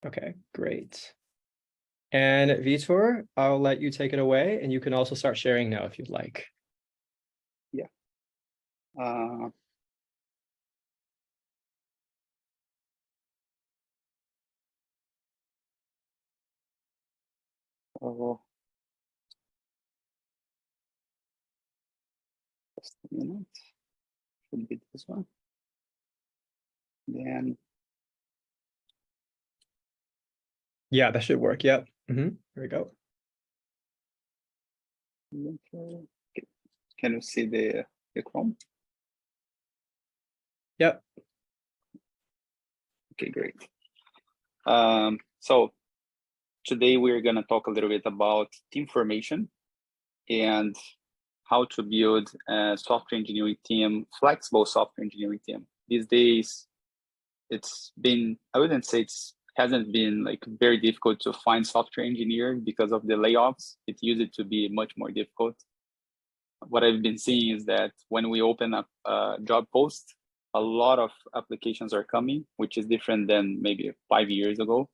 Okay, great. And Vitor, I'll let you take it away, and you can also start sharing now if you'd like. Yeah. Uh, so just a minute. Should be this one. Then Yeah, that should work. Yep. Here we go. okay. Can you see the Chrome? Yep. Okay, great. So today we're going to talk a little bit about team formation and how to build a software engineering team, flexible software engineering team. These days, it's been, I wouldn't say hasn't been like very difficult to find software engineers because of the layoffs. It used to be much more difficult. What I've been seeing is that when we open up a job post, a lot of applications are coming, which is different than maybe 5 years ago.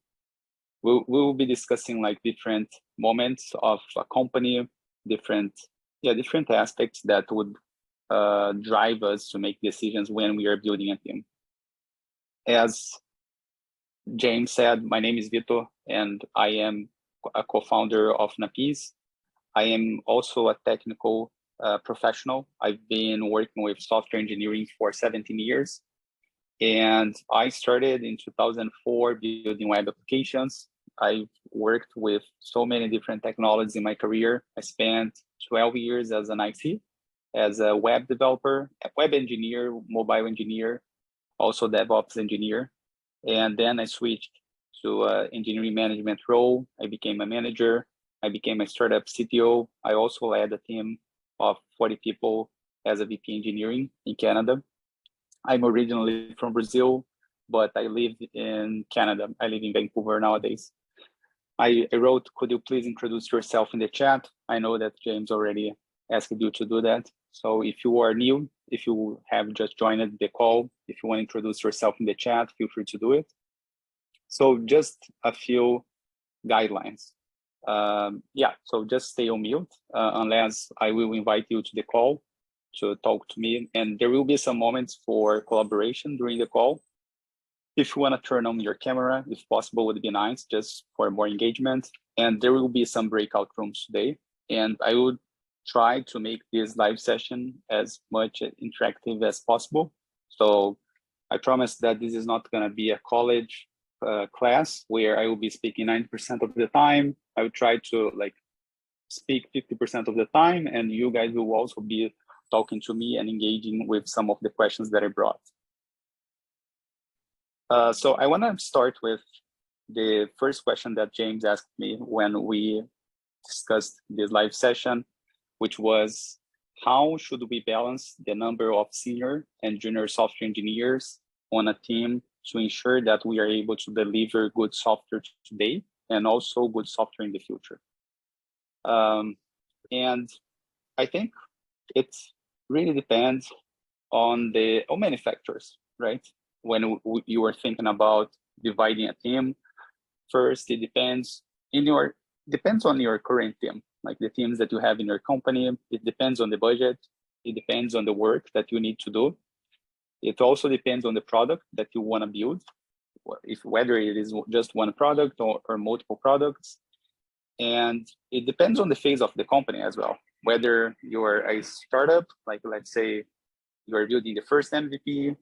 We will be discussing like different moments of a company, different aspects that would drive us to make decisions when we are building a team. As James said, my name is Vitor, and I am a co-founder of Napice. I am also a technical professional. I've been working with software engineering for 17 years. And I started in 2004 building web applications. I've worked with so many different technologies in my career. I spent 12 years as an IT, as a web developer, a web engineer, mobile engineer, also DevOps engineer. And then I switched to an engineering management role. I became a manager. I became a startup CTO. I also led a team of 40 people as a VP engineering in Canada. I'm originally from Brazil, but I live in Canada. I live in Vancouver nowadays. I wrote, could you please introduce yourself in the chat? I know that James already asked you to do that. So if you are new, if you have just joined the call, if you want to introduce yourself in the chat, feel free to do it. So just a few guidelines. So just stay on mute unless I will invite you to the call to talk to me. And there will be some moments for collaboration during the call. If you want to turn on your camera, if possible, would be nice, just for more engagement. And there will be some breakout rooms today. And I would try to make this live session as much interactive as possible. So I promise that this is not going to be a college class where I will be speaking 90% of the time. I will try to speak 50% of the time, and you guys will also be talking to me and engaging with some of the questions that I brought. So I want to start with the first question that James asked me when we discussed this live session, which was, how should we balance the number of senior and junior software engineers on a team to ensure that we are able to deliver good software today and also good software in the future? And I think it really depends on many factors, right? When you are thinking about dividing a team, first it depends on your current team, like the teams that you have in your company. It depends on the budget. It depends on the work that you need to do. It also depends on the product that you want to build, whether it is just one product or multiple products. And it depends on the phase of the company as well. Whether you're a startup, like let's say you're building the first MVP,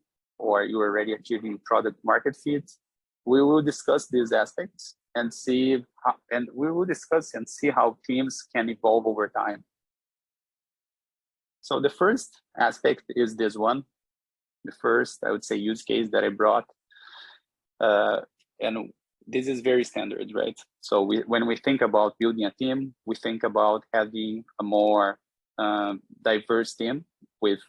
or you're already achieving product market fit. We will discuss these aspects and see how teams can evolve over time. So the first aspect is this one. The first, I would say, use case that I brought. And this is very standard, right? So when we think about building a team, we think about having a more diverse team with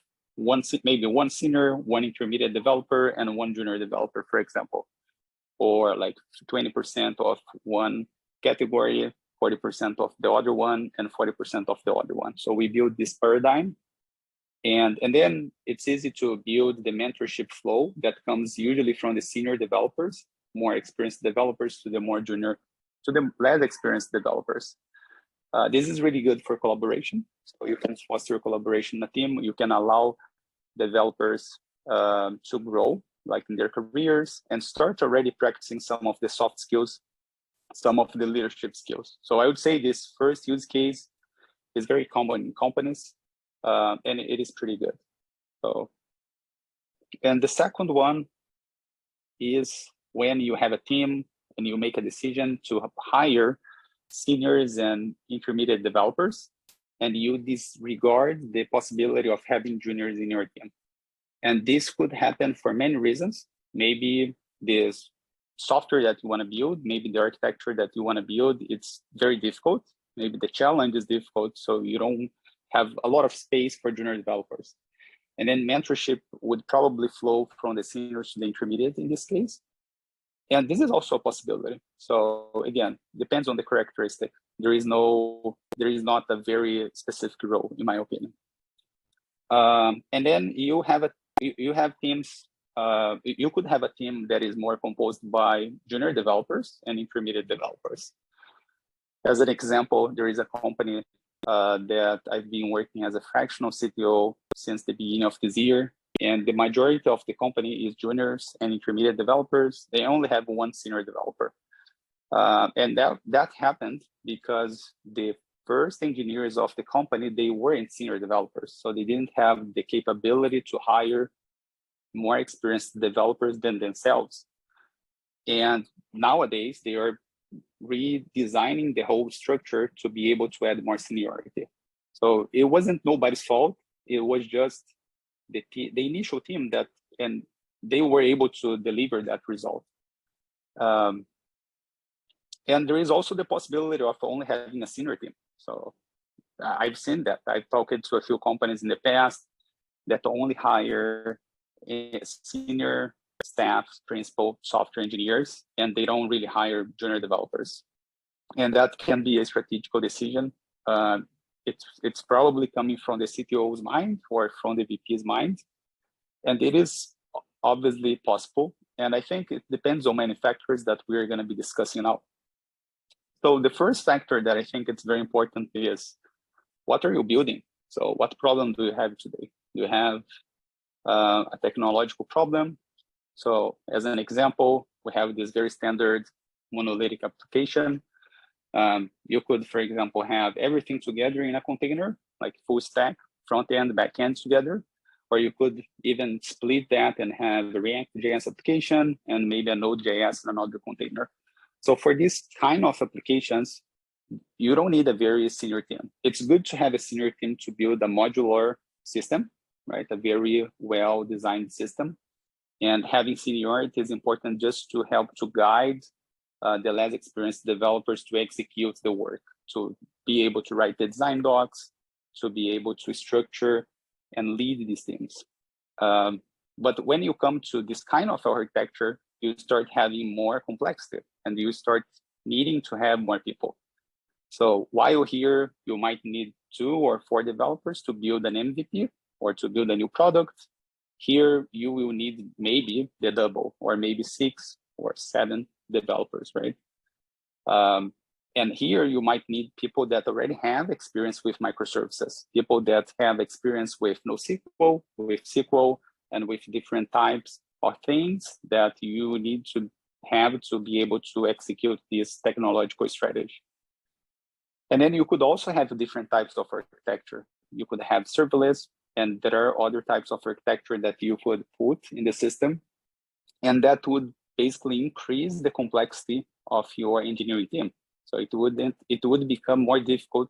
maybe one senior, one intermediate developer, and one junior developer, for example, or like 20% of one category, 40% of the other one, and 40% of the other one. So we build this paradigm, and then it's easy to build the mentorship flow that comes usually from the senior developers more experienced developers to the more junior, to the less experienced developers. This is really good for collaboration. So you can foster collaboration in a team. You can allow developers to grow like in their careers and start already practicing some of the soft skills, some of the leadership skills. So I would say this first use case is very common in companies, and it is pretty good. So, and the second one is when you have a team and you make a decision to hire seniors and intermediate developers, and you disregard the possibility of having juniors in your team. And this could happen for many reasons. Maybe this software that you want to build, maybe the architecture that you want to build, it's very difficult. Maybe the challenge is difficult, so you don't have a lot of space for junior developers. And then mentorship would probably flow from the seniors to the intermediate in this case. And this is also a possibility. So again, depends on the characteristic. There is not a very specific role, in my opinion. And then you have teams. You could have a team that is more composed by junior developers and intermediate developers. As an example, there is a company that I've been working as a fractional CTO since the beginning of this year. And the majority of the company is juniors and intermediate developers. They only have one senior developer. And that happened because the first engineers of the company, they weren't senior developers. So they didn't have the capability to hire more experienced developers than themselves. And nowadays, they are redesigning the whole structure to be able to add more seniority. So it wasn't nobody's fault. It was just the initial team and they were able to deliver that result. And there is also the possibility of only having a senior team. So I've seen that. I've talked to a few companies in the past that only hire senior staff, principal software engineers, and they don't really hire junior developers. And that can be a strategical decision. It's probably coming from the CTO's mind or from the VP's mind. And it is obviously possible. And I think it depends on manufacturers that we're going to be discussing now. So the first factor that I think it's very important is, what are you building? So what problem do you have today? Do you have a technological problem? So as an example, we have this very standard monolithic application. You could, for example, have everything together in a container, like full stack, front end, back end together. Or you could even split that and have a React.js application and maybe a Node.js in another container. So for this kind of applications, you don't need a very senior team. It's good to have a senior team to build a modular system, right? A very well-designed system. And having seniority is important just to help to guide the less experienced developers to execute the work, to be able to write the design docs, to be able to structure and lead these teams. But when you come to this kind of architecture, you start having more complexity and you start needing to have more people. So while here, you might need 2 or 4 developers to build an MVP or to build a new product. Here, you will need maybe the double or maybe 6 or 7 developers, right? And here, you might need people that already have experience with microservices, people that have experience with NoSQL, with SQL, and with different types of things that you need to have to be able to execute this technological strategy. And then you could also have different types of architecture. You could have serverless, and there are other types of architecture that you could put in the system. And that would basically increase the complexity of your engineering team. So it would become more difficult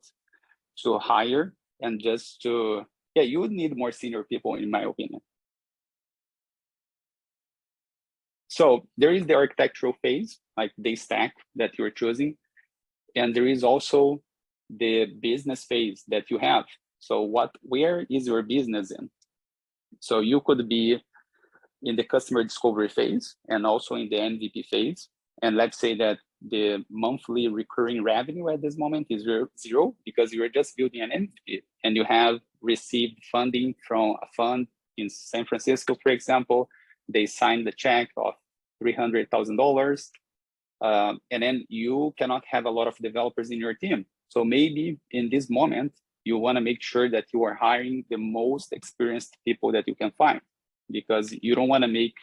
to hire and just to, you would need more senior people, in my opinion. So there is the architectural phase, like the stack that you're choosing. And there is also the business phase that you have. So where is your business in? So you could be in the customer discovery phase and also in the MVP phase. And let's say that the monthly recurring revenue at this moment is 0 because you're just building an MVP and you have received funding from a fund in San Francisco, for example. They signed the check of $300,000. And then you cannot have a lot of developers in your team. So maybe in this moment, you want to make sure that you are hiring the most experienced people that you can find, because you don't want to make,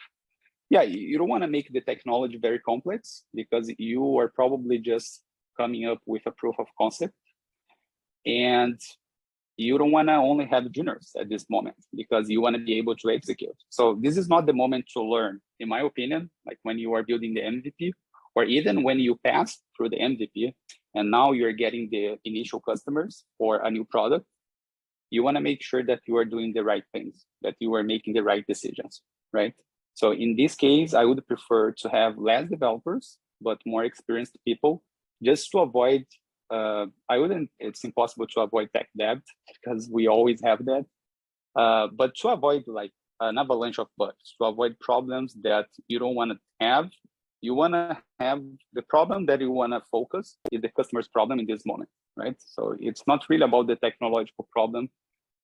you don't want to make the technology very complex, because you are probably just coming up with a proof of concept. And you don't want to only have juniors at this moment, because you want to be able to execute. So this is not the moment to learn, in my opinion, like when you are building the MVP, or even when you pass through the MVP and now you're getting the initial customers for a new product. You want to make sure that you are doing the right things, that you are making the right decisions, right? So in this case, I would prefer to have less developers, but more experienced people, just to avoid, it's impossible to avoid tech debt, because we always have that. But to avoid like an avalanche of bugs, to avoid problems that you don't want to have, you want to have the problem that you want to focus is the customer's problem in this moment, right? So it's not really about the technological problem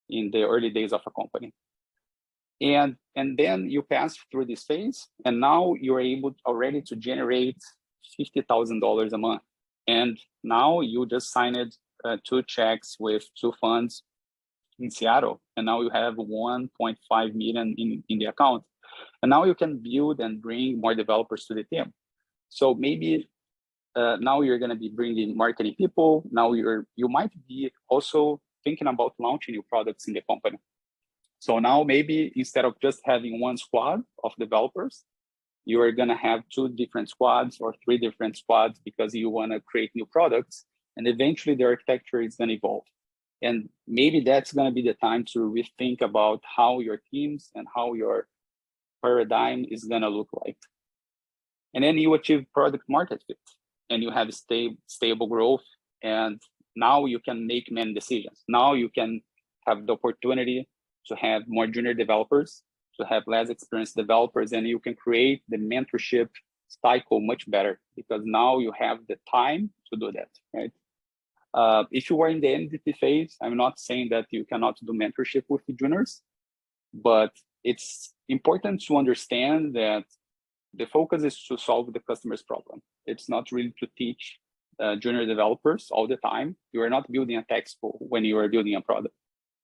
in the early days of a company. And then you pass through this phase, and now you're able already to generate $50,000 a month. And now you just signed 2 checks with 2 funds in Seattle, and now you have 1.5 million in the account. And now you can build and bring more developers to the team. So maybe now you're going to be bringing marketing people. Now you might be also thinking about launching new products in the company. So now maybe instead of just having 1 squad of developers, you are going to have 2 different squads or 3 different squads, because you want to create new products, and eventually the architecture is going to evolve. And maybe that's going to be the time to rethink about how your teams and how your paradigm is going to look like. And then you achieve product market fit, and you have stable growth, and now you can make many decisions. Now you can have the opportunity to have more junior developers, to have less experienced developers, and you can create the mentorship cycle much better, because now you have the time to do that, right? If you are in the MVP phase, I'm not saying that you cannot do mentorship with the juniors, but it's important to understand that the focus is to solve the customer's problem. It's not really to teach junior developers all the time. You are not building a textbook when you are building a product.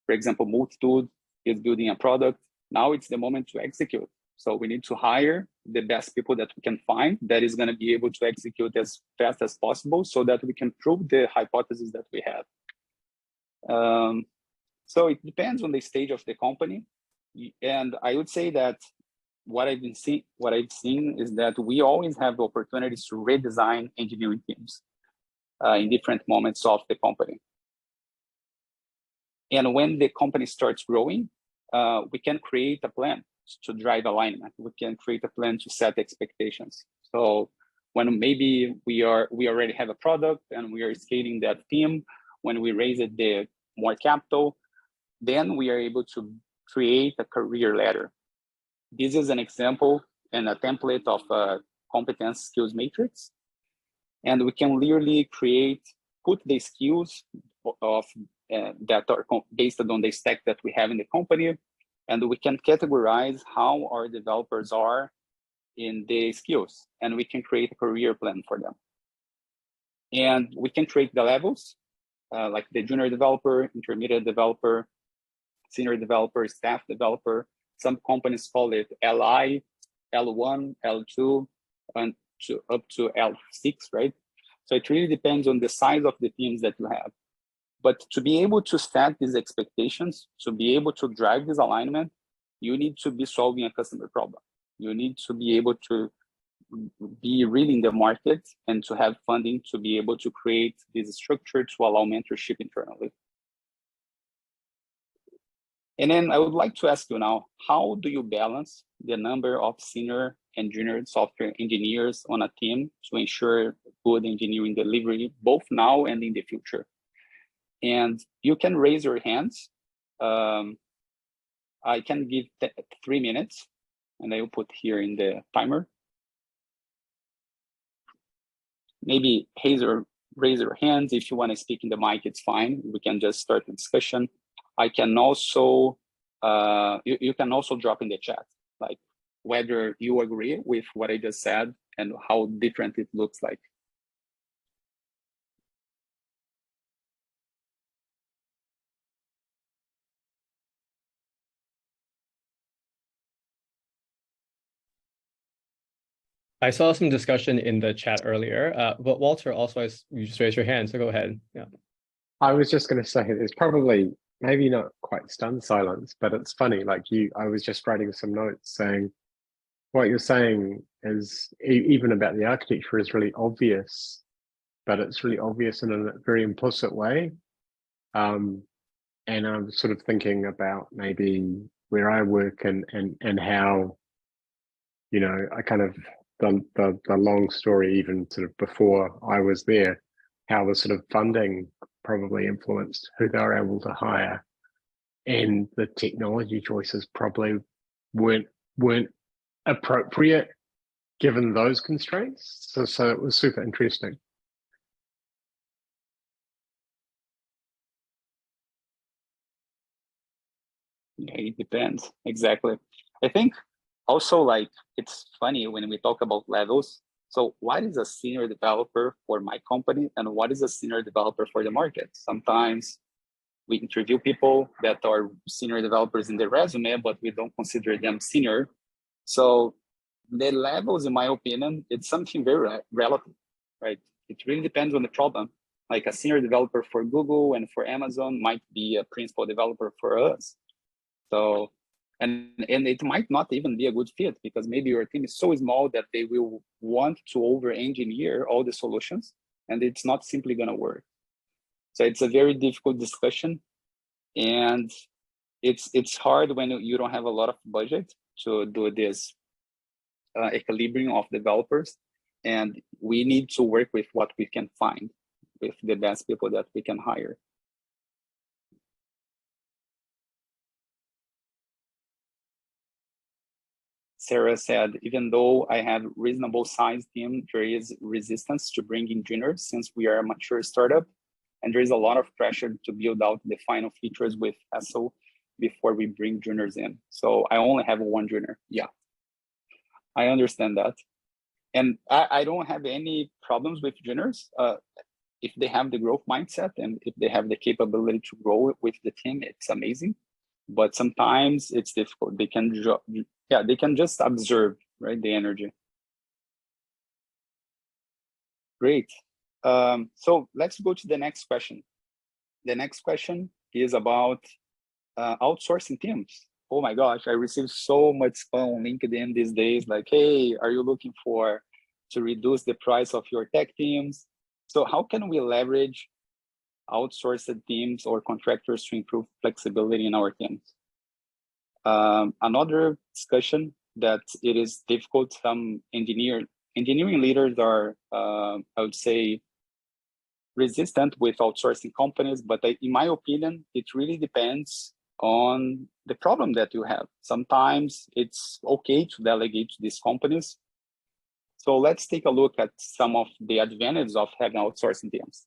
For example, Multitude is building a product. Now it's the moment to execute. So we need to hire the best people that we can find that is going to be able to execute as fast as possible, so that we can prove the hypothesis that we have. So it depends on the stage of the company. And I would say that what I've seen is that we always have opportunities to redesign engineering teams in different moments of the company. And when the company starts growing, we can create a plan to drive alignment. We can create a plan to set expectations. So when maybe we already have a product and we are scaling that team, when we raise the more capital, then we are able to create a career ladder. This is an example and a template of a competence skills matrix. And we can literally put the skills of that are based on the stack that we have in the company. And we can categorize how our developers are in the skills, and we can create a career plan for them. And we can create the levels, like the junior developer, intermediate developer, senior developer, staff developer. Some companies call it LI, L1, L2, and up to L6, right? So it really depends on the size of the teams that you have. But to be able to set these expectations, to be able to drive this alignment, you need to be solving a customer problem. You need to be able to be reading the market and to have funding to be able to create this structure to allow mentorship internally. And then I would like to ask you now, how do you balance the number of senior and junior software engineers on a team to ensure good engineering delivery, both now and in the future? And you can raise your hands. I can give 3 minutes, and I will put here in the timer. Maybe raise your hands. If you want to speak in the mic, it's fine. We can just start the discussion. I can also, you can also drop in the chat, like whether you agree with what I just said and how different it looks like. I saw some discussion in the chat earlier, but Walter also, you just raised your hand, so go ahead. Yeah. I was just going to say it's probably maybe not quite stunned silence, but it's funny. Like I was just writing some notes saying what you're saying is even about the architecture is really obvious, but it's really obvious in a very implicit way. And I'm sort of thinking about maybe where I work and how, you know, I kind of the long story, even sort of before I was there, how the sort of funding probably influenced who they were able to hire, and the technology choices probably weren't appropriate given those constraints. So it was super interesting. Yeah, it depends. Exactly. I think also, like, it's funny when we talk about levels. So what is a senior developer for my company and what is a senior developer for the market? Sometimes we interview people that are senior developers in their resume, but we don't consider them senior. So the levels, in my opinion, it's something very relative, right? It really depends on the problem. Like a senior developer for Google and for Amazon might be a principal developer for us. So, and it might not even be a good fit because maybe your team is so small that they will want to over-engineer all the solutions, and it's not simply going to work. So it's a very difficult discussion, and it's hard when you don't have a lot of budget to do this equilibrium of developers, and we need to work with what we can find, with the best people that we can hire. Sarah said, even though I have reasonable sized team, there is resistance to bringing juniors since we are a mature startup, and there is a lot of pressure to build out the final features with SO before we bring juniors in. So I only have one junior. Yeah, I understand that. And I don't have any problems with juniors. If they have the growth mindset and if they have the capability to grow with the team, it's amazing. But sometimes it's difficult. They can they can just observe, right, the energy. Great. So let's go to the next question. The next question is about outsourcing teams. Oh my gosh, I receive so much spam on LinkedIn these days. Like, hey, are you looking to reduce the price of your tech teams? So how can we leverage outsourced teams or contractors to improve flexibility in our teams? Another discussion that it is difficult. Some engineering leaders are, I would say, resistant with outsourcing companies, but in my opinion, it really depends on the problem that you have. Sometimes it's okay to delegate to these companies. So let's take a look at some of the advantages of having outsourcing teams.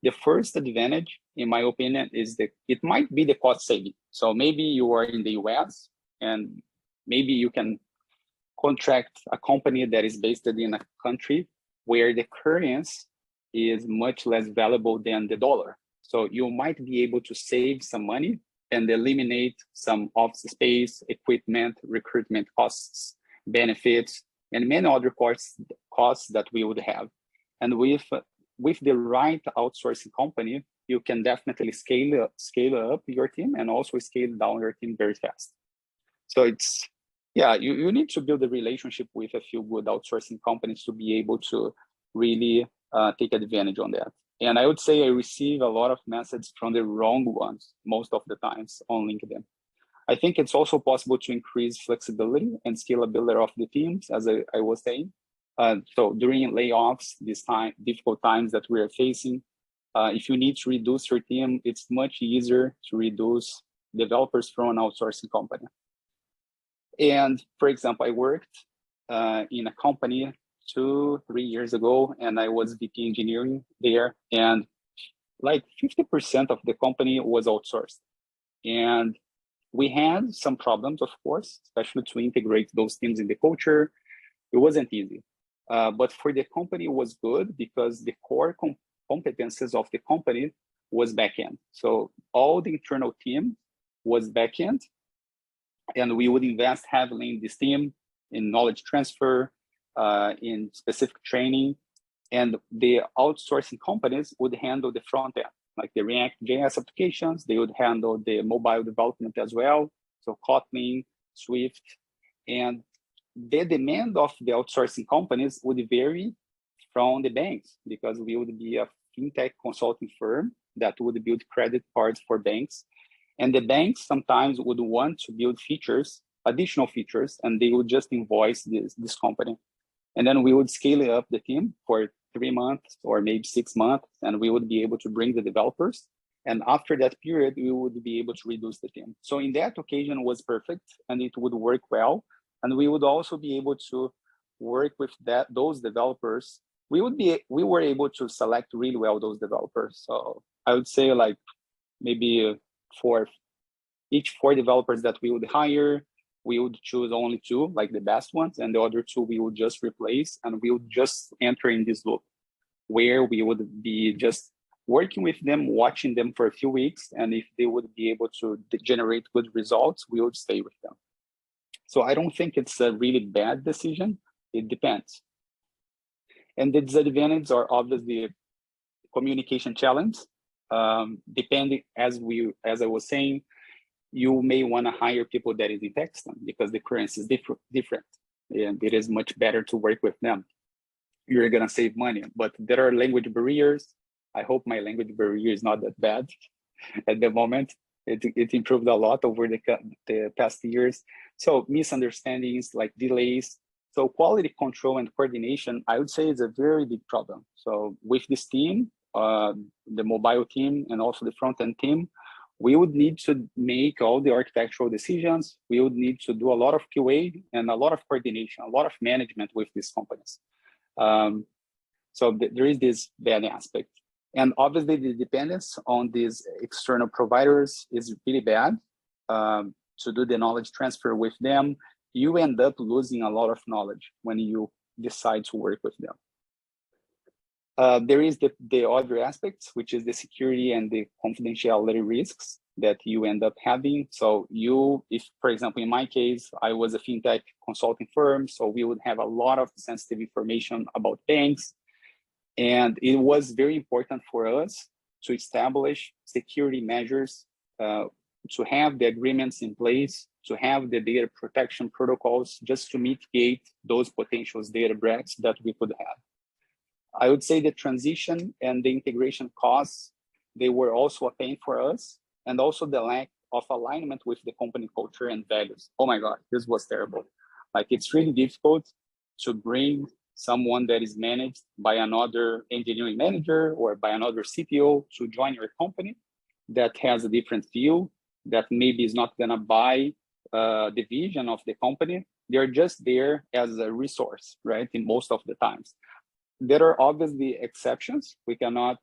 The first advantage, in my opinion, is that it might be the cost saving. So maybe you are in the US and maybe you can contract a company that is based in a country where the currency is much less valuable than the dollar. So you might be able to save some money and eliminate some office space, equipment, recruitment costs, benefits, and many other costs that we would have. And with the right outsourcing company, you can definitely scale up your team and also scale down your team very fast. So it's, yeah, you need to build a relationship with a few good outsourcing companies to be able to really take advantage on that. And I would say I receive a lot of messages from the wrong ones most of the times on LinkedIn. I think it's also possible to increase flexibility and scalability of the teams, as I was saying. So during layoffs, difficult times that we are facing, if you need to reduce your team, it's much easier to reduce developers from an outsourcing company. And for example, I worked in a company 2-3 years ago, and I was VP engineering there, and like 50% of the company was outsourced. And we had some problems, of course, especially to integrate those teams in the culture. It wasn't easy. But for the company, it was good because the core competences of the company was backend. So all the internal team was backend, and we would invest heavily in this team, in knowledge transfer, in specific training, and the outsourcing companies would handle the front end, like the React JS applications. They would handle the mobile development as well, so Kotlin, Swift, and the demand of the outsourcing companies would vary from the banks, because we would be a fintech consulting firm that would build credit cards for banks. And the banks sometimes would want to build features, additional features, and they would just invoice this company. And then we would scale up the team for 3 months or maybe 6 months, and we would be able to bring the developers. And after that period, we would be able to reduce the team. So in that occasion was perfect, and it would work well. And we would also be able to work with those developers. We were able to select really well those developers. So I would say like maybe for each 4 developers that we would hire, we would choose only 2, like the best ones, and the other 2 we would just replace, and we would just enter in this loop where we would be just working with them, watching them for a few weeks, and if they would be able to generate good results, we would stay with them. So I don't think it's a really bad decision. It depends. And the disadvantages are obviously communication challenge. Depending, as I was saying, you may want to hire people that is in Pakistan because the currency is different, and it is much better to work with them. You're gonna save money, but there are language barriers. I hope my language barrier is not that bad at the moment. It improved a lot over the past years. So misunderstandings, like delays. So quality control and coordination, I would say, is a very big problem. So with this team, the mobile team and also the front-end team, we would need to make all the architectural decisions. We would need to do a lot of QA and a lot of coordination, a lot of management with these companies. So there is this bad aspect. And obviously the dependence on these external providers is really bad. To do the knowledge transfer with them, you end up losing a lot of knowledge when you decide to work with them. There is the other aspects, which is the security and the confidentiality risks that you end up having. So if, for example, in my case, I was a fintech consulting firm, so we would have a lot of sensitive information about banks. And it was very important for us to establish security measures, to have the agreements in place, to have the data protection protocols, just to mitigate those potential data breaches that we could have. I would say the transition and the integration costs, they were also a pain for us, and also the lack of alignment with the company culture and values. Oh my God, this was terrible. Like, it's really difficult to bring someone that is managed by another engineering manager or by another CTO to join your company that has a different view, that maybe is not gonna buy the vision of the company. They're just there as a resource, right? In most of the times. There are obviously exceptions. We cannot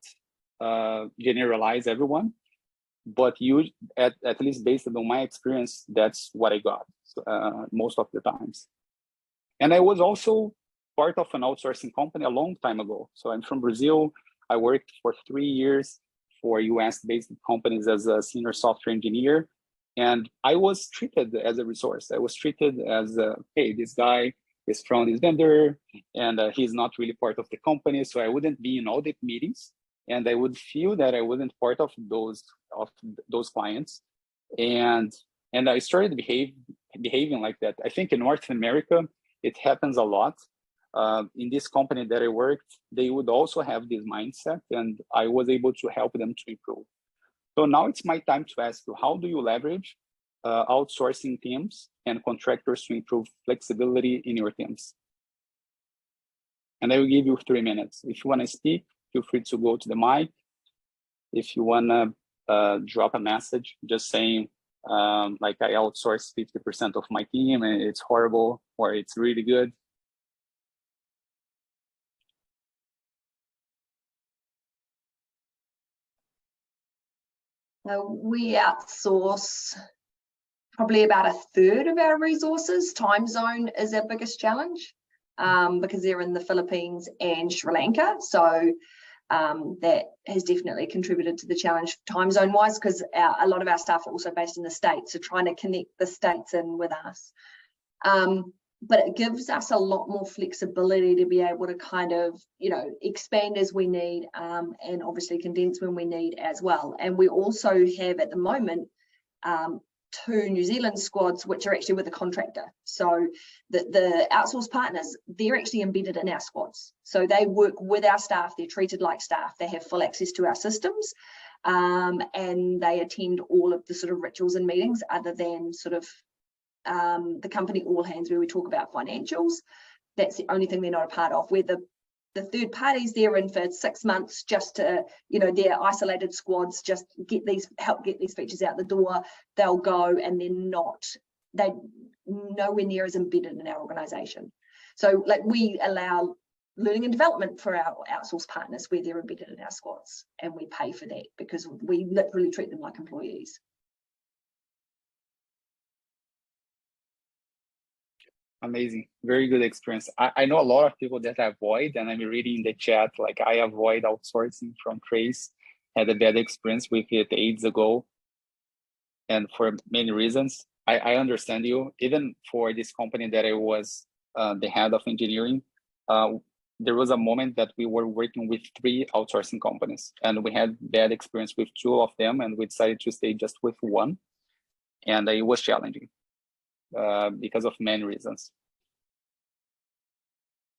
generalize everyone, but at least based on my experience, that's what I got most of the times. And I was also part of an outsourcing company a long time ago. So I'm from Brazil. I worked for 3 years for US-based companies as a senior software engineer. And I was treated as a resource. I was treated as, hey, this guy is from this vendor, and he's not really part of the company. So I wouldn't be in all the meetings, and I would feel that I wasn't part of those clients. And I started behaving like that. I think in North America, it happens a lot. In this company that I worked, they would also have this mindset, and I was able to help them to improve. So now it's my time to ask you, how do you leverage outsourcing teams and contractors to improve flexibility in your teams? And I will give you 3 minutes. If you want to speak, feel free to go to the mic. If you want to drop a message, just saying, like, I outsource 50% of my team and it's horrible, or it's really good. We outsource probably about a third of our resources. Time zone is our biggest challenge because they're in the Philippines and Sri Lanka. So that has definitely contributed to the challenge time zone wise, because a lot of our staff are also based in the States, so trying to connect the States in with us. But it gives us a lot more flexibility to be able to kind of, expand as we need, and obviously condense when we need as well. And we also have at the moment 2 New Zealand squads, which are actually with a contractor. So the outsourced partners, they're actually embedded in our squads. So they work with our staff, they're treated like staff, they have full access to our systems, and they attend all of the sort of rituals and meetings other than sort of the company all hands where we talk about financials. That's the only thing they're not a part of. Where the third parties, they're in for 6 months just to, they're isolated squads, just help get these features out the door. They'll go and they're nowhere near as embedded in our organization. So like we allow learning and development for our outsourced partners where they're embedded in our squads, and we pay for that because we literally treat them like employees. Amazing. Very good experience. I know a lot of people that avoid, and I'm reading in the chat, like I avoid outsourcing from Trace, had a bad experience with it ages ago. And for many reasons, I understand you. Even for this company that I was the head of engineering, there was a moment that we were working with 3 outsourcing companies, and we had bad experience with 2 of them, and we decided to stay just with 1. And it was challenging. Because of many reasons.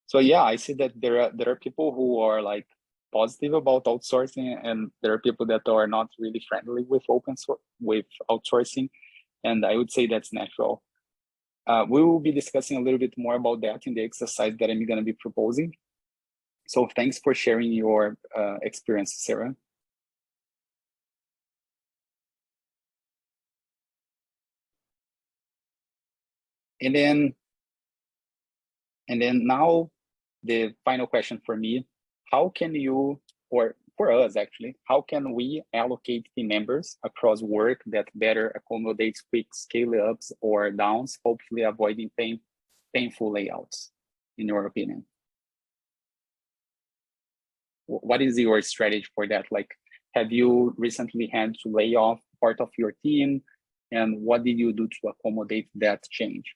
So yeah, I see that there are people who are like positive about outsourcing, and there are people that are not really friendly with outsourcing, and I would say that's natural. We will be discussing a little bit more about that in the exercise that I'm going to be proposing. So thanks for sharing your experience, Sarah. And then now the final question for me: how can you, or for us actually, how can we allocate team members across work that better accommodates quick scale ups or downs, hopefully avoiding painful layouts, in your opinion? What is your strategy for that? Like, have you recently had to lay off part of your team, and what did you do to accommodate that change?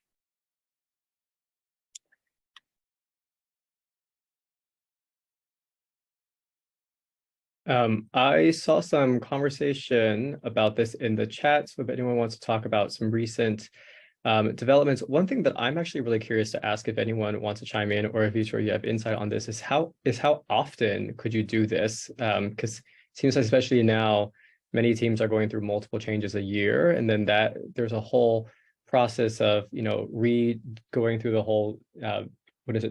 I saw some conversation about this in the chat, so if anyone wants to talk about some recent developments. One thing that I'm actually really curious to ask, if anyone wants to chime in, or if you have insight on this, is how often could you do this? Because it seems like, especially now, many teams are going through multiple changes a year, and then there's a whole process of going through the whole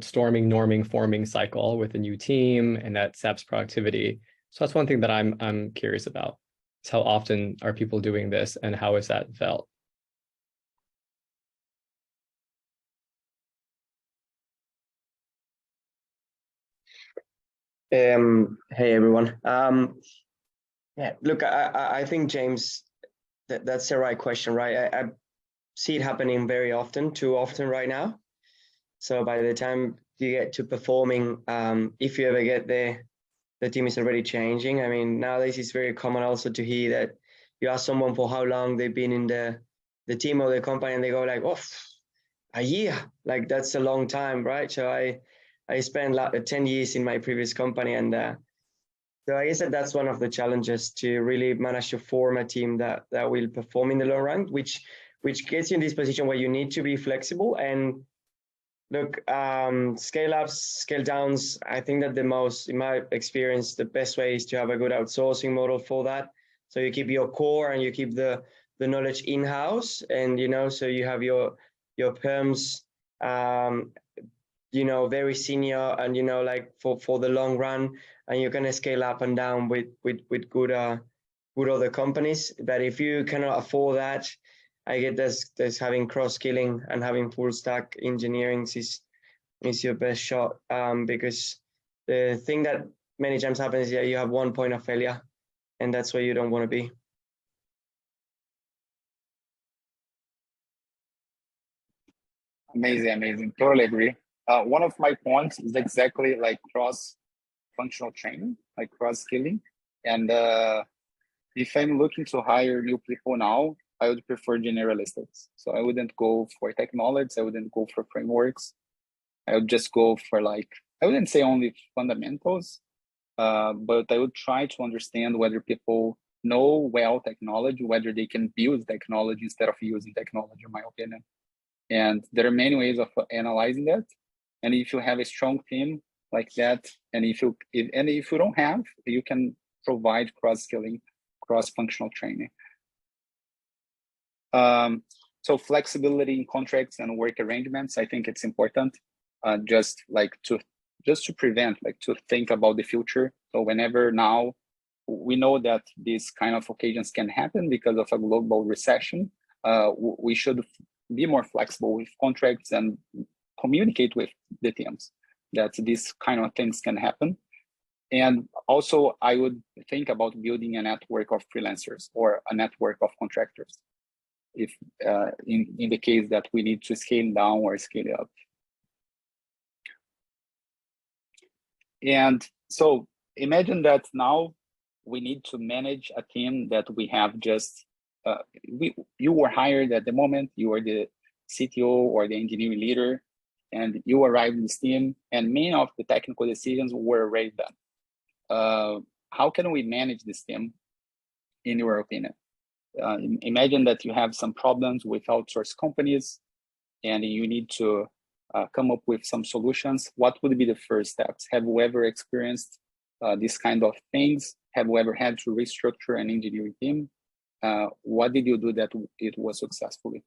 storming, norming, forming cycle with a new team, and that saps productivity. So that's one thing that I'm curious about, is how often are people doing this, and how is that felt? Hey everyone. Yeah, look, I think, James, that's the right question, right? I see it happening very often, too often right now. So by the time you get to performing, if you ever get there, the team is already changing. I mean, nowadays it's very common also to hear that you ask someone for how long they've been in the team or the company, and they go like, oh, a year. Like, that's a long time, right? So I spent 10 years in my previous company, and so I guess that's one of the challenges, to really manage to form a team that will perform in the long run, which gets you in this position where you need to be flexible. And look, scale ups, scale downs, I think that in my experience, the best way is to have a good outsourcing model for that. So you keep your core and you keep the knowledge in-house, and so you have your perms, very senior, and like for the long run, and you're gonna scale up and down with good other companies. But if you cannot afford that, I get there's having cross skilling and having full stack engineering is your best shot, because the thing that many times happens is you have one point of failure, and that's where you don't want to be. Amazing. Totally agree. One of my points is exactly like cross-functional training, like cross-skilling. And if I'm looking to hire new people now, I would prefer generalists. So I wouldn't go for technology. I wouldn't go for frameworks. I would just go for like, I wouldn't say only fundamentals, but I would try to understand whether people know well technology, whether they can build technology instead of using technology, in my opinion. And there are many ways of analyzing that. And if you have a strong team like that, and if you don't have, you can provide cross-skilling, cross-functional training. So flexibility in contracts and work arrangements, I think it's important. Just to prevent, like to think about the future. So whenever now we know that these kind of occasions can happen because of a global recession, we should be more flexible with contracts and communicate with the teams that these kind of things can happen. And also I would think about building a network of freelancers or a network of contractors if in the case that we need to scale down or scale up. And so imagine that now we need to manage a team that we have just, you were hired at the moment, you are the CTO or the engineering leader, and you arrived in this team, and many of the technical decisions were already done. How can we manage this team, in your opinion? Imagine that you have some problems with outsourced companies, and you need to come up with some solutions. What would be the first steps? Have you ever experienced this kind of things? Have you ever had to restructure an engineering team? What did you do that it was successfully?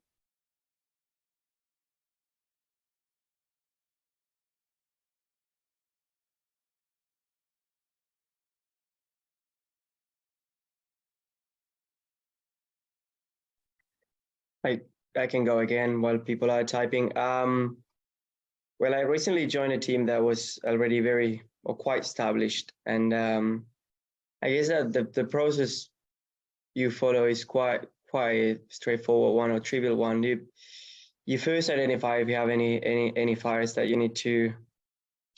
I can go again while people are typing. Well, I recently joined a team that was already quite established, and I guess that the process you follow is quite straightforward one or trivial one. You first identify if you have any fires that you need to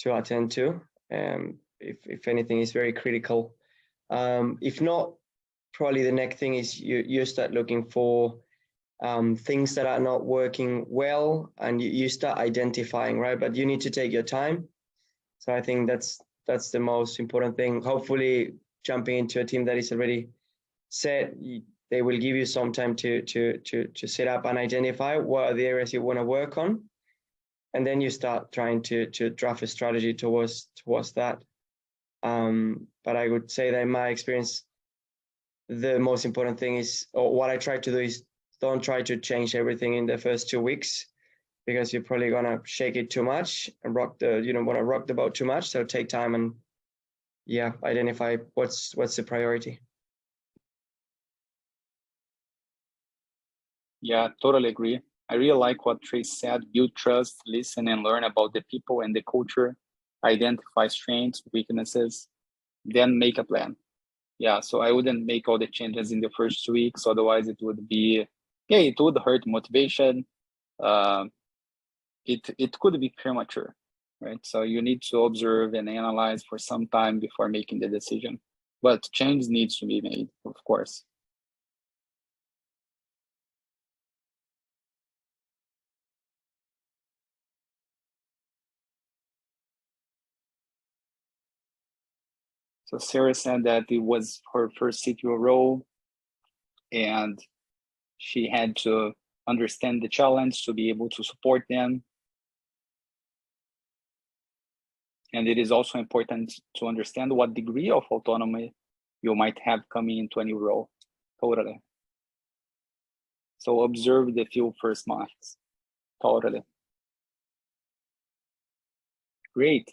attend to. If anything is very critical. If not, probably the next thing is you start looking for things that are not working well, and you start identifying, right? But you need to take your time. So I think that's the most important thing. Hopefully, jumping into a team that is already set, they will give you some time to set up and identify what are the areas you want to work on, and then you start trying to draft a strategy towards that. But I would say that in my experience, the most important thing is, or what I try to do is, don't try to change everything in the first 2 weeks, because you're probably gonna shake it too much and you don't want to rock the boat too much. So take time and identify what's the priority. Yeah, totally agree. I really like what Trace said: build trust, listen and learn about the people and the culture, identify strengths, weaknesses, then make a plan. Yeah, so I wouldn't make all the changes in the first 2 weeks, otherwise it would be, it would hurt motivation. It could be premature, right? So you need to observe and analyze for some time before making the decision. But change needs to be made, of course. So Sarah said that it was her first CTO role, and she had to understand the challenge to be able to support them. And it is also important to understand what degree of autonomy you might have coming into a new role. Totally. So observe the few first months. Totally. Great.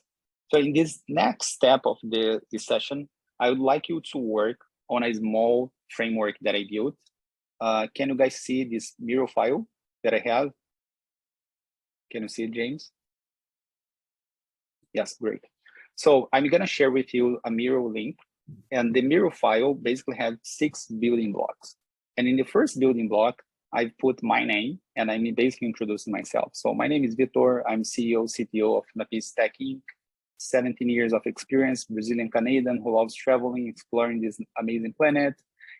So in this next step of this session, I would like you to work on a small framework that I built. Can you guys see this Miro file that I have? Can you see it, James? Yes, great. So I'm gonna share with you a Miro link, and the Miro file basically has 6 building blocks. And in the first building block, I've put my name, and I'm basically introducing myself. So my name is Vitor. I'm CEO, CTO of Napice Tech Inc. 17 years of experience, Brazilian Canadian who loves traveling, exploring this amazing planet.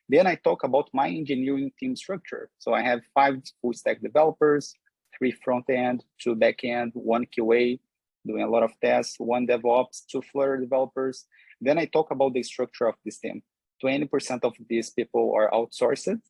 Then I talk about my engineering team structure. So I have 5 full stack developers, 3 front end, 2 back end, 1 QA, doing a lot of tests, 1 DevOps, 2 Flutter developers. Then I talk about the structure of this team. 20% of these people are outsourced,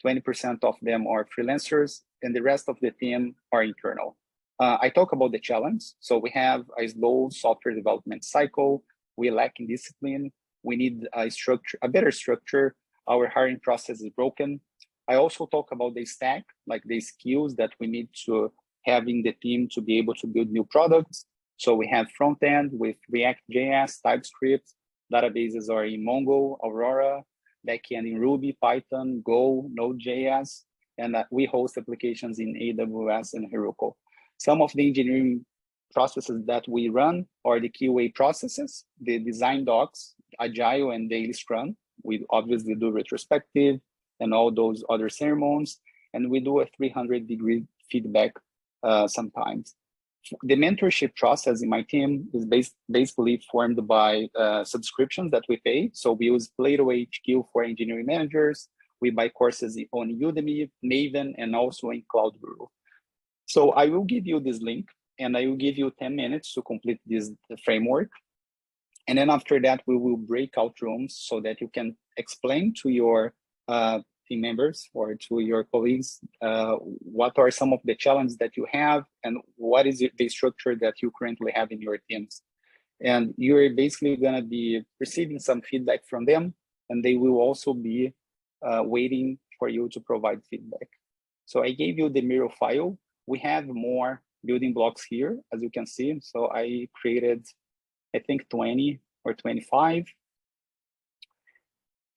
20% of them are freelancers, and the rest of the team are internal. I talk about the challenge. So we have a slow software development cycle. We lack in discipline. We need a structure, a better structure. Our hiring process is broken. I also talk about the stack, like the skills that we need to have in the team to be able to build new products. So we have front end with React.js, TypeScript, databases are in Mongo, Aurora, backend in Ruby, Python, Go, Node.js, and we host applications in AWS and Heroku. Some of the engineering processes that we run are the QA processes, the design docs, Agile and Daily Scrum. We obviously do retrospective and all those other ceremonies, and we do a 300-degree feedback sometimes. The mentorship process in my team is basically formed by subscriptions that we pay. So we use Plato HQ for engineering managers. We buy courses on Udemy, Maven, and also in Cloud Guru. So I will give you this link, and I will give you 10 minutes to complete this framework. And then after that, we will break out rooms so that you can explain to your team members or to your colleagues what are some of the challenges that you have and what is the structure that you currently have in your teams. And you're basically going to be receiving some feedback from them, and they will also be waiting for you to provide feedback. So I gave you the Miro file. We have more building blocks here, as you can see. So I created, I think, 20 or 25.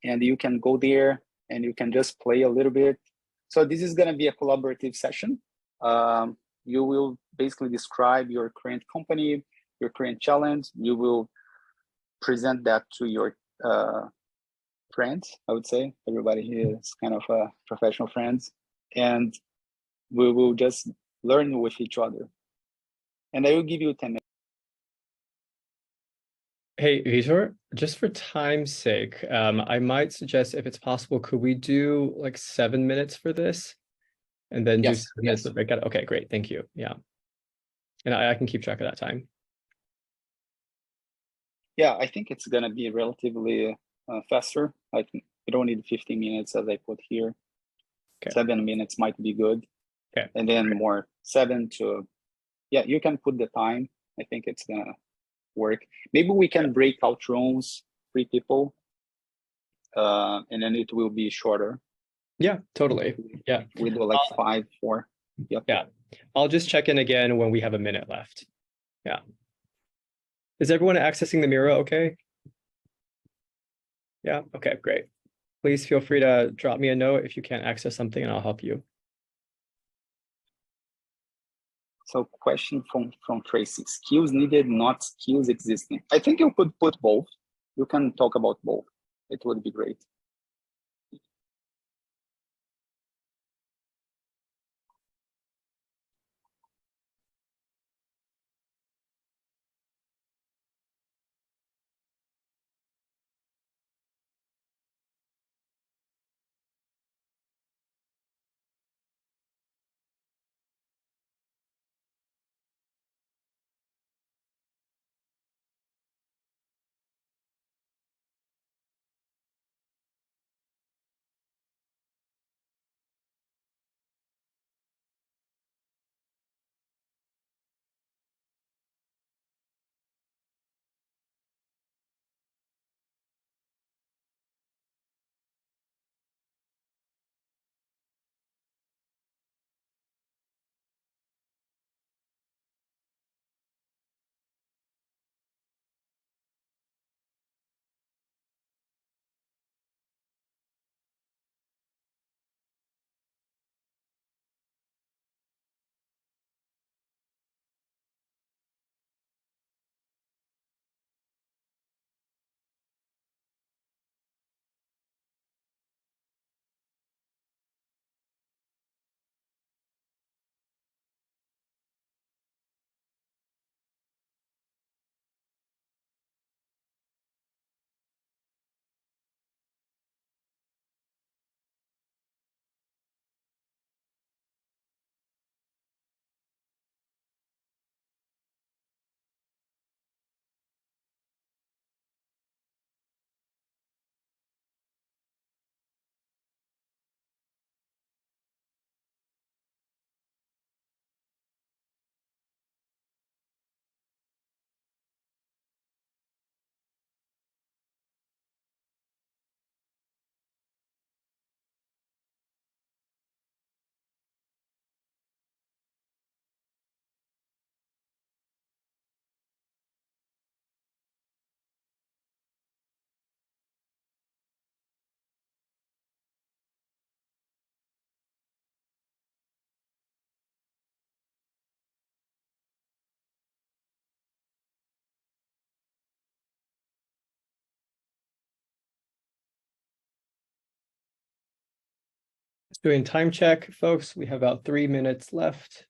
And you can go there and you can just play a little bit. So this is going to be a collaborative session. You will basically describe your current company, your current challenge. You will present that to your friends, I would say. Everybody here is kind of professional friends. And we will just learn with each other. And I will give you 10 minutes. Hey, Vitor, just for time's sake, I might suggest if it's possible, could we do like 7 minutes for this? And then do 7 minutes of breakout? Okay, great. Thank you. Yeah. And I can keep track of that time. Yeah, I think it's going to be relatively faster. I think you don't need 15 minutes as I put here. Okay. 7 minutes might be good. Okay. And then more 7 to, yeah, you can put the time. I think it's going to work. Maybe we can break out rooms, 3 people, and then it will be shorter. Yeah, totally. Yeah. We do like 5, 4. Yep. Yeah. I'll just check in again when we have a minute left. Yeah. Is everyone accessing the Miro okay? Yeah, okay, great. Please feel free to drop me a note if you can't access something and I'll help you. So question from Tracy, skills needed, not skills existing. I think you could put both. You can talk about both. It would be great. Doing time check, folks. We have about 3 minutes left.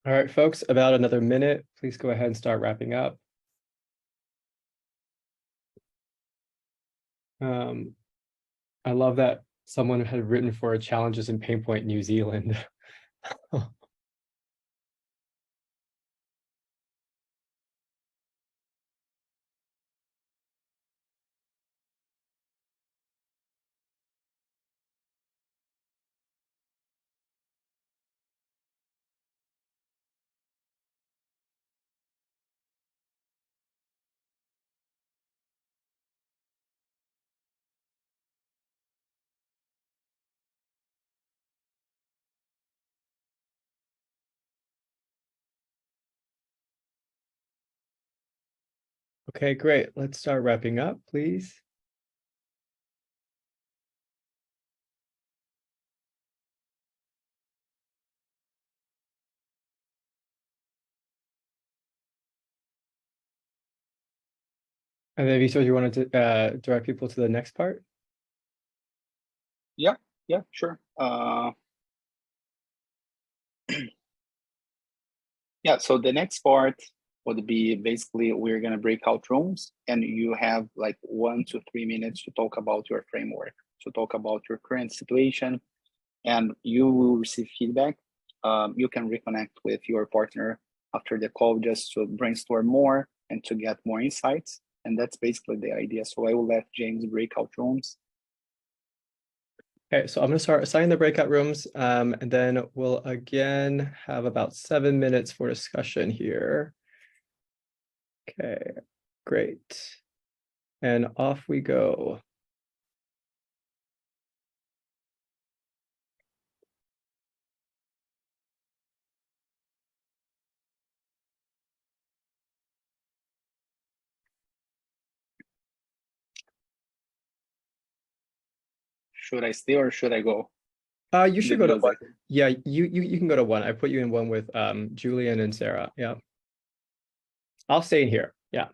All right, folks, about another minute. Please go ahead and start wrapping up. I love that someone had written for challenges in Pain Point New Zealand. Okay, great. Let's start wrapping up, please. And then, Vitor, you wanted to direct people to the next part? Yeah, sure. Yeah, so the next part would be basically we're going to break out rooms and you have like 1 to 3 minutes to talk about your framework, to talk about your current situation, and you will receive feedback. You can reconnect with your partner after the call just to brainstorm more and to get more insights. And that's basically the idea. So I will let James break out rooms. Okay, so I'm going to start assigning the breakout rooms, and then we'll again have about 7 minutes for discussion here. Okay, great. And off we go. Should I stay or should I go? You should go to one. Music. Yeah, you can go to one. I put you in one with Julian and Sarah. Yeah. I'll stay in here. Yeah.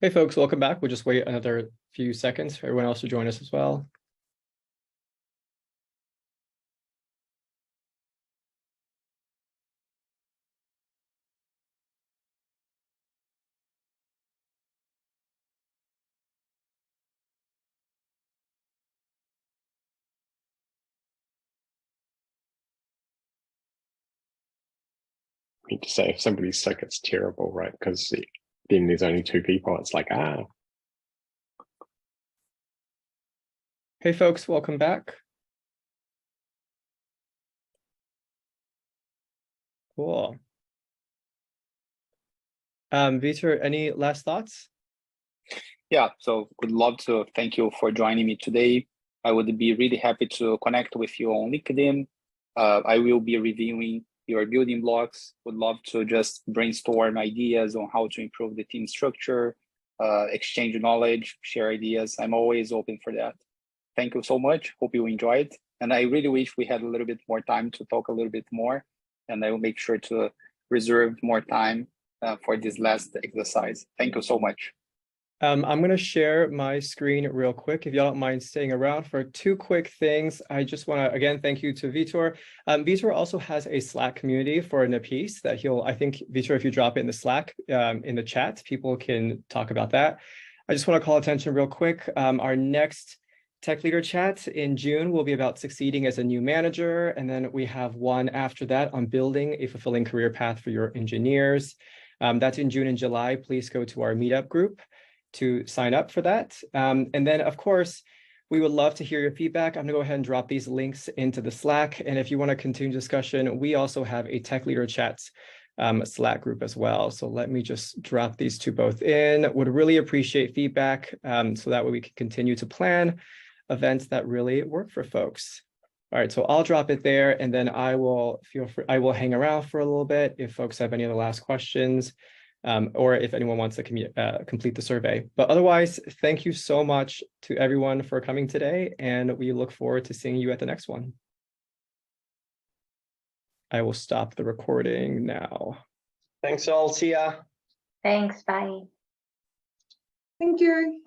Hey folks, welcome back. We'll just wait another few seconds for everyone else to join us as well. I mean to say if somebody's sick, it's terrible, right? Because then there's only 2 people. It's like, Hey folks, welcome back. Cool. Vitor, any last thoughts? Yeah, so would love to thank you for joining me today. I would be really happy to connect with you on LinkedIn. I will be reviewing your building blocks. Would love to just brainstorm ideas on how to improve the team structure, exchange knowledge, share ideas. I'm always open for that. Thank you so much. Hope you enjoyed. And I really wish we had a little bit more time to talk a little bit more. And I will make sure to reserve more time for this last exercise. Thank you so much. I'm going to share my screen real quick. If y'all don't mind staying around for 2 quick things, I just want to, again, thank you to Vitor. Vitor also has a Slack community for Napice that I think, Vitor, if you drop it in the Slack, in the chat, people can talk about that. I just want to call attention real quick. Our next Tech Leader Chat in June will be about succeeding as a new manager. And then we have one after that on building a fulfilling career path for your engineers. That's in June and July. Please go to our meetup group to sign up for that. And then, of course, we would love to hear your feedback. I'm going to go ahead and drop these links into the Slack. And if you want to continue discussion, we also have a Tech Leader Chats Slack group as well. So let me just drop these two both in. Would really appreciate feedback so that way we can continue to plan events that really work for folks. All right, so I'll drop it there, and then I will hang around for a little bit if folks have any other last questions. Or if anyone wants to complete the survey. But otherwise, thank you so much to everyone for coming today, and we look forward to seeing you at the next one. I will stop the recording now. Thanks all. See ya. Thanks. Bye. Thank you.